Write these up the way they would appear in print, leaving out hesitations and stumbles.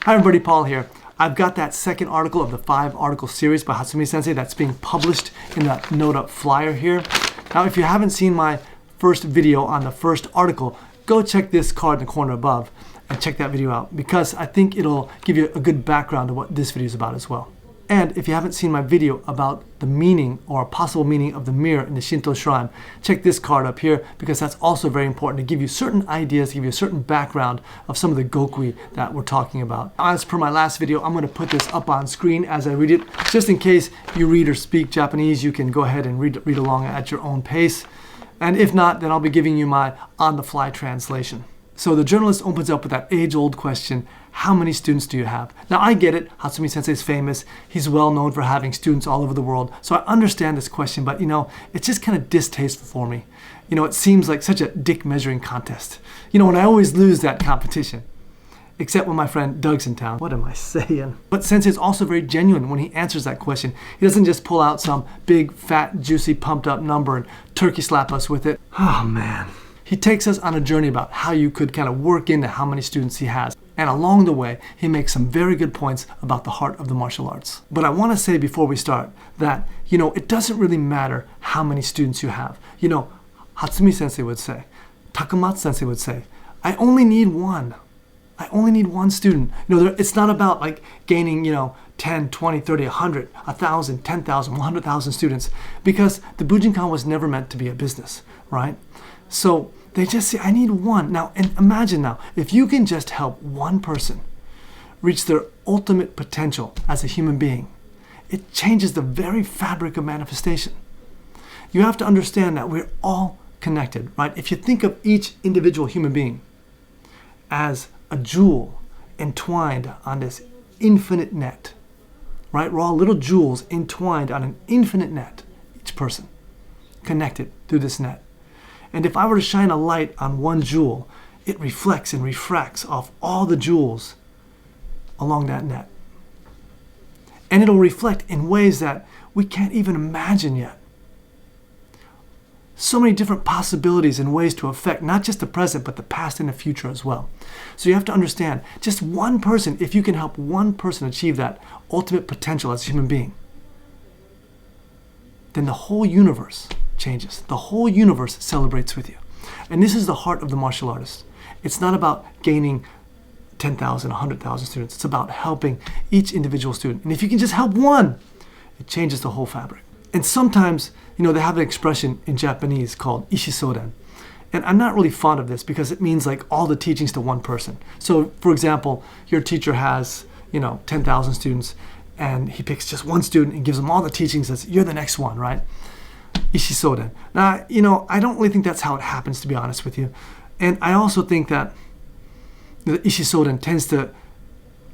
Hi everybody, Paul here. I've got that second article of the 5-article series by Hatsumi Sensei that's being published in the note-up flyer here. Now, if you haven't seen my first video on the first article, go check this card in the corner above and check that video out, because I think it'll give you a good background of what this video is about as well. And if you haven't seen my video about the meaning or possible meaning of the mirror in the Shinto shrine, check this card up here, because that's also very important to give you certain ideas, give you a certain background of some of the gokui that we're talking about. As per my last video, I'm going to put this up on screen as I read it. Just in case you read or speak Japanese, you can go ahead and read along at your own pace. And if not, then I'll be giving you my on-the-fly translation. So the journalist opens up with that age-old question, how many students do you have? Now I get it, Hatsumi Sensei is famous, he's well known for having students all over the world, so I understand this question, but it's just kind of distasteful for me. It seems like such a dick measuring contest. And I always lose that competition. Except when my friend Doug's in town. What am I saying? But Sensei is also very genuine when he answers that question. He doesn't just pull out some big, fat, juicy, pumped up number and turkey slap us with it. Oh man. He takes us on a journey about how you could kind of work into how many students he has. And along the way, he makes some very good points about the heart of the martial arts. But I want to say before we start that, it doesn't really matter how many students you have. Hatsumi Sensei would say, Takamatsu Sensei would say, I only need one. I only need one student. It's not about like gaining, 10, 20, 30, 100, 1,000, 10,000, 100,000 students, because the Bujinkan was never meant to be a business, right? So they just say, I need one. Now, and imagine now, if you can just help one person reach their ultimate potential as a human being, it changes the very fabric of manifestation. You have to understand that we're all connected, right? If you think of each individual human being as a jewel entwined on this infinite net, right? We're all little jewels entwined on an infinite net, each person connected through this net. And if I were to shine a light on one jewel, it reflects and refracts off all the jewels along that net. And it'll reflect in ways that we can't even imagine yet. So many different possibilities and ways to affect not just the present, but the past and the future as well. So you have to understand, just one person, if you can help one person achieve that ultimate potential as a human being, then the whole universe changes. The whole universe celebrates with you. And this is the heart of the martial artist. It's not about gaining 10,000, 100,000 students. It's about helping each individual student. And if you can just help one, it changes the whole fabric. And sometimes, they have an expression in Japanese called ishisoden. And I'm not really fond of this because it means like all the teachings to one person. So for example, your teacher has, 10,000 students, and he picks just one student and gives them all the teachings as you're the next one, right? Ishisoden. Now, I don't really think that's how it happens, to be honest with you. And I also think that the Ishisoden tends to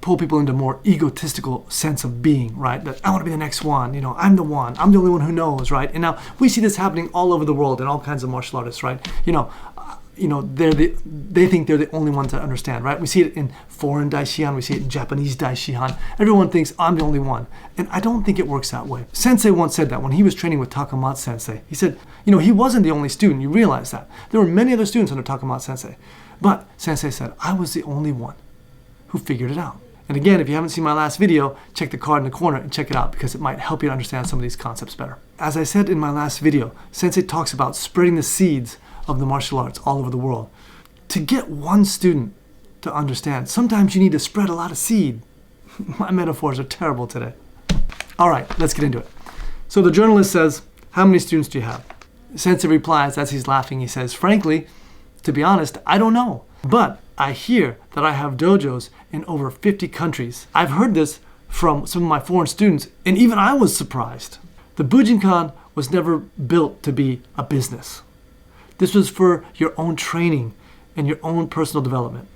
pull people into a more egotistical sense of being, right? That I want to be the next one, I'm the one, I'm the only one who knows, right? And now we see this happening all over the world in all kinds of martial artists, right? They think they're the only ones that understand, right? We see it in foreign daishihan, we see it in Japanese daishihan. Everyone thinks I'm the only one. And I don't think it works that way. Sensei once said that when he was training with Takamatsu Sensei. He said, he wasn't the only student, you realize that. There were many other students under Takamatsu Sensei. But Sensei said, I was the only one who figured it out. And again, if you haven't seen my last video, check the card in the corner and check it out, because it might help you to understand some of these concepts better. As I said in my last video, Sensei talks about spreading the seeds of the martial arts all over the world. To get one student to understand, sometimes you need to spread a lot of seed. My metaphors are terrible today. All right, let's get into it. So the journalist says, how many students do you have? Sensei replies, as he's laughing, he says, frankly, to be honest, I don't know. But I hear that I have dojos in over 50 countries. I've heard this from some of my foreign students, and even I was surprised. The Bujinkan was never built to be a business. This was for your own training and your own personal development.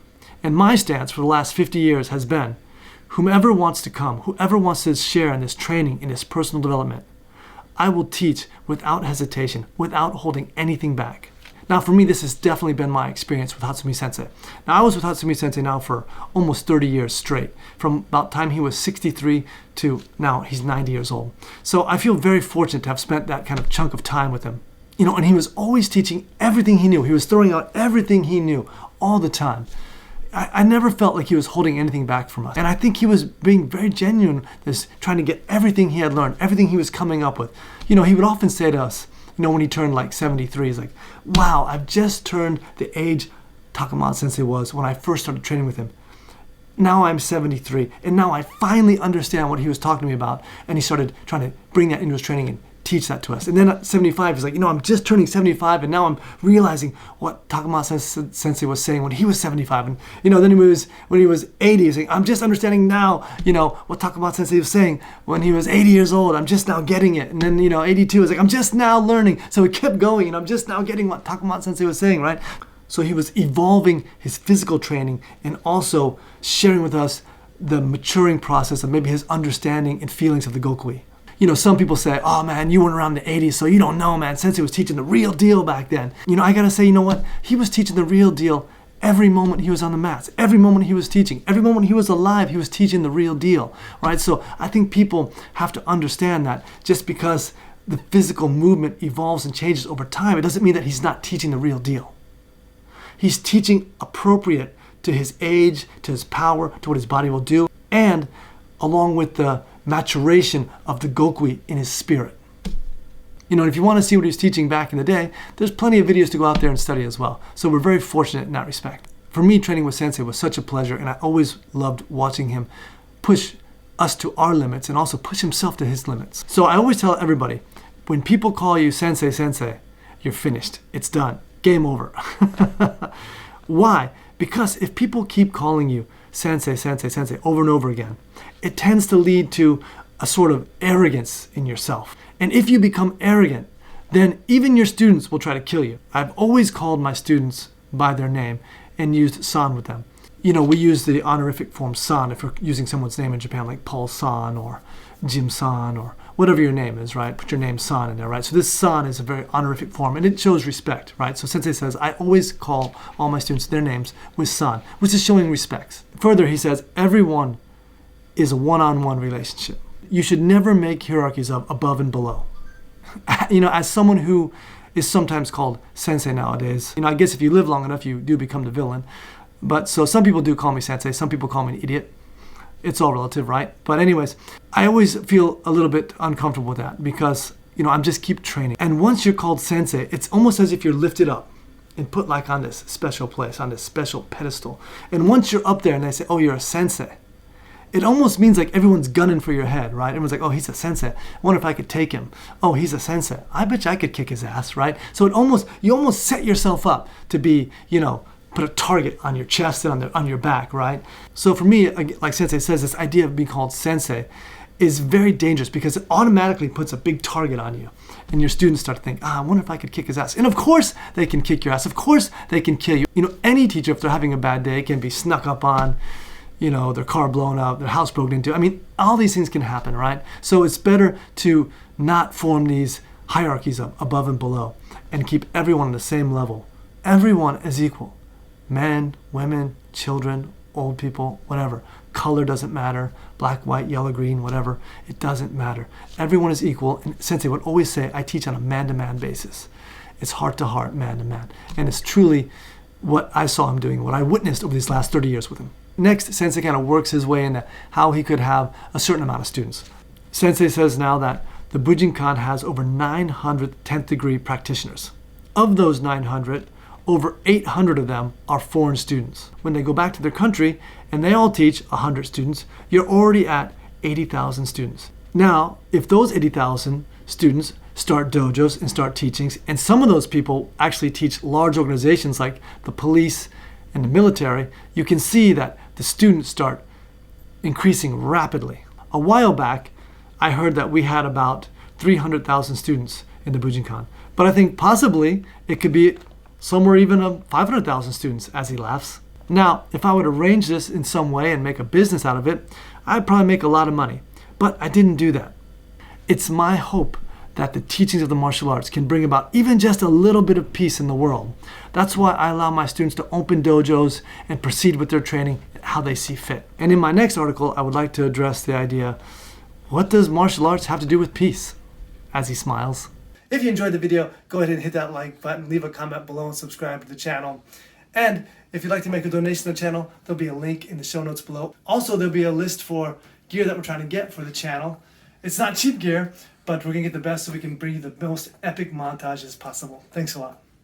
And my stance for the last 50 years has been, whomever wants to come, whoever wants to share in this training, in this personal development, I will teach without hesitation, without holding anything back. Now for me, this has definitely been my experience with Hatsumi Sensei. Now I was with Hatsumi Sensei now for almost 30 years straight, from about time he was 63 to now he's 90 years old. So I feel very fortunate to have spent that kind of chunk of time with him. And he was always teaching everything he knew. He was throwing out everything he knew all the time. I never felt like he was holding anything back from us. And I think he was being very genuine, just trying to get everything he had learned, everything he was coming up with. He would often say to us, when he turned like 73, he's like, wow, I've just turned the age Takamasa Sensei was when I first started training with him. Now I'm 73, and now I finally understand what he was talking to me about. And he started trying to bring that into his training and teach that to us. And then at 75, he's like, I'm just turning 75, and now I'm realizing what Takamasa Sensei was saying when he was 75. And then when he was 80, he's like, I'm just understanding now, what Takamasa Sensei was saying when he was 80 years old. I'm just now getting it. And then 82 is like, I'm just now learning. So he kept going, and I'm just now getting what Takamasa Sensei was saying, right? So he was evolving his physical training and also sharing with us the maturing process of maybe his understanding and feelings of the Gokui. Some people say, oh man, you weren't around the 80s, so you don't know, man. Sensei was teaching the real deal back then. I gotta say, what? He was teaching the real deal every moment he was on the mats, every moment he was teaching, every moment he was alive, he was teaching the real deal, right? So I think people have to understand that just because the physical movement evolves and changes over time, it doesn't mean that he's not teaching the real deal. He's teaching appropriate to his age, to his power, to what his body will do, and along with the maturation of the Gokui in his spirit. And if you want to see what he was teaching back in the day, there's plenty of videos to go out there and study as well. So we're very fortunate in that respect. For me, training with Sensei was such a pleasure, and I always loved watching him push us to our limits and also push himself to his limits. So I always tell everybody, when people call you Sensei, Sensei, you're finished. It's done. Game over. Why? Because if people keep calling you Sensei, Sensei, Sensei over and over again, it tends to lead to a sort of arrogance in yourself. And if you become arrogant, then even your students will try to kill you. I've always called my students by their name and used san with them. We use the honorific form san if we're using someone's name in Japan, like Paul-san or Jim-san or whatever your name is, right? Put your name san in there, right? So this san is a very honorific form, and it shows respect, right? So Sensei says, I always call all my students their names with san, which is showing respect. Further, he says, everyone is a one-on-one relationship. You should never make hierarchies of above and below. As someone who is sometimes called Sensei nowadays, I guess if you live long enough, you do become the villain. But so some people do call me Sensei, some people call me an idiot. It's all relative, right? But anyways, I always feel a little bit uncomfortable with that because, I'm just keep training. And once you're called Sensei, it's almost as if you're lifted up and put like on this special place, on this special pedestal. And once you're up there and they say, oh, you're a Sensei, it almost means like everyone's gunning for your head, right? Everyone's like, oh, he's a Sensei. I wonder if I could take him. Oh, he's a Sensei. I bet you I could kick his ass, right? So you almost set yourself up to be, put a target on your chest and on your back, right? So for me, like Sensei says, this idea of being called Sensei is very dangerous because it automatically puts a big target on you. And your students start to think, I wonder if I could kick his ass. And of course they can kick your ass. Of course they can kill you. Any teacher, if they're having a bad day, can be snuck up on, their car blown up, their house broken into. All these things can happen, right? So it's better to not form these hierarchies of above and below and keep everyone on the same level. Everyone is equal. Men, women, children, old people, whatever. Color doesn't matter. Black, white, yellow, green, whatever. It doesn't matter. Everyone is equal. And Sensei would always say, I teach on a man-to-man basis. It's heart-to-heart, man-to-man. And it's truly what I saw him doing, what I witnessed over these last 30 years with him. Next, Sensei kind of works his way into how he could have a certain amount of students. Sensei says now that the Bujinkan has over 900 10th degree practitioners. Of those 900, over 800 of them are foreign students. When they go back to their country and they all teach 100 students, you're already at 80,000 students. Now, if those 80,000 students start dojos and start teachings, and some of those people actually teach large organizations like the police and the military, you can see that the students start increasing rapidly. A while back, I heard that we had about 300,000 students in the Bujinkan. But I think possibly it could be somewhere even of 500,000 students, as he laughs. Now, if I would arrange this in some way and make a business out of it, I'd probably make a lot of money. But I didn't do that. It's my hope that the teachings of the martial arts can bring about even just a little bit of peace in the world. That's why I allow my students to open dojos and proceed with their training how they see fit. And in my next article, I would like to address the idea, what does martial arts have to do with peace? As he smiles. If you enjoyed the video, go ahead and hit that like button, leave a comment below, and subscribe to the channel. And if you'd like to make a donation to the channel, there'll be a link in the show notes below. Also, there'll be a list for gear that we're trying to get for the channel. It's not cheap gear, but we're gonna get the best so we can bring you the most epic montages possible. Thanks a lot.